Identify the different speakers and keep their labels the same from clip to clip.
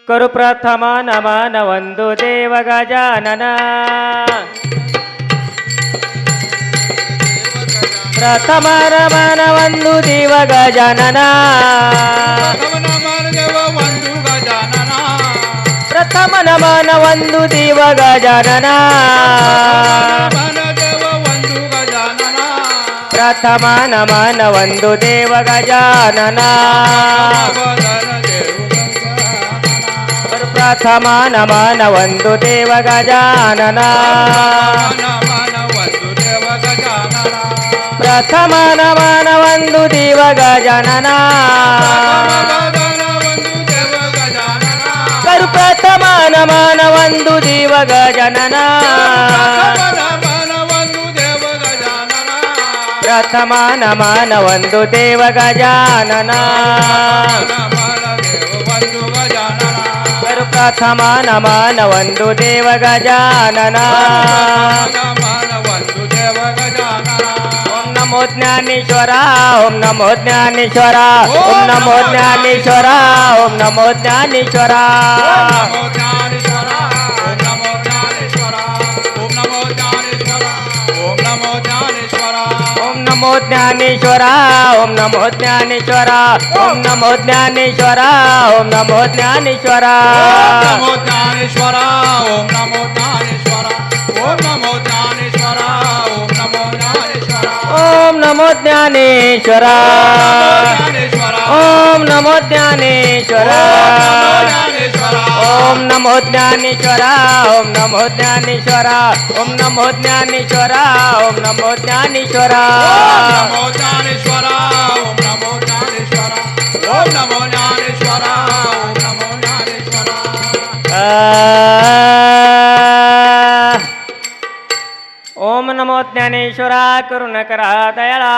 Speaker 1: करू प्रथम नमन वंदू देव गजानन प्रथम नमन वंदू देव गजानन प्रथम नमन वंदू देव गजानन प्रथम नमन वंदू देव गजानन प्रथम नमन वंदू देव गजानन प्रथम नमन वंदू देव गजानन करू प्रथम नमन वंदू देव गजानन प्रथम नमन वंदू देव गजानन प्रथम नमन वंदू देव गजानन ओम नमो ज्ञानेश्वरा ओम नमो ज्ञानेश्वरा ओम नमो ज्ञानेश्वरा ओम नमो ज्ञानेश्वरा ओम नमो ज्ञानेश्वरा ओम नमो ज्ञानेश्वरा ओम नमो ज्ञानेश्वरा ओम नमो ज्ञानेश्वरा
Speaker 2: नमो ज्ञानेश्वरा ओम नमो ज्ञानेश्वरा ओम नमो ज्ञानेश्वरा ओम नमो ज्ञानेश्वरा
Speaker 1: ओम नमो ज्ञानेश्वरा ओम नमो ज्ञानेश्वरा ओम नमो ज्ञानेश्वरा ओम नमो ज्ञानेश्वरा ओम नमो ज्ञानेश्वरा ओम नमो ज्ञानेश्वरा
Speaker 2: नमो ज्ञानेश्वरा ओम नमो ज्ञानेश्वरा ओम नमो ज्ञानेश्वरा ओम नमो ज्ञानेश्वरा
Speaker 1: ओम नमो ज्ञानेश्वरा करुणकरा दयाळा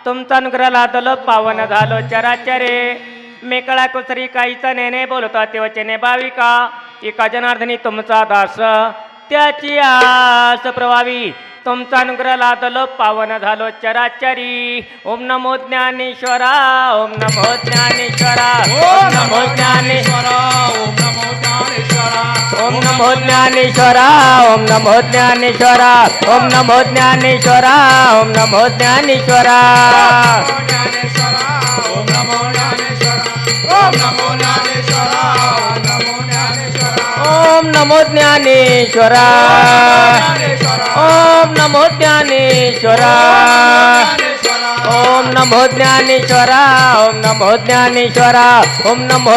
Speaker 1: तुमचा अनुग्रह लादलो पावन झालो चराचरे मेकळा कुसरी काहीचा नेने बोलता ते वचने भाविका एका जनार्दनी तुमचा दास त्याची आस प्रभावी तुमचा अनुग्रह लादलो पावन झालो चराचरी ओम नमो ज्ञानेश्वरा ओम नमो ज्ञानेश्वरा ओम नमो ज्ञानेश्वरा
Speaker 2: ओम नमो ज्ञानेश्वरा
Speaker 1: ओम नमो ज्ञानेश्वरा ओम नमो ज्ञानेश्वरा ओम नमो ज्ञानेश्वरा ओम नमो ज्ञानेश्वरा
Speaker 2: ओम नमो ज्ञानेश्वरा ओम नमो ज्ञानेश्वरा ओम नमो ज्ञानेश्वरा
Speaker 1: ओम नमो ज्ञानेश्वरा ओम नमो ज्ञानेश्वरा ओम नमो ज्ञानेश्वरा ओम नमो ज्ञानेश्वरा ओम नमो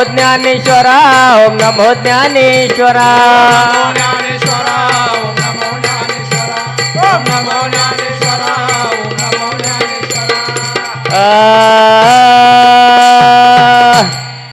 Speaker 1: ज्ञानेश्वरा
Speaker 2: ज्ञानेश्वरा ओम नमो ज्ञानेश्वरा ओम नमो ज्ञानेश्वरा ओम नमो ज्ञानेश्वरा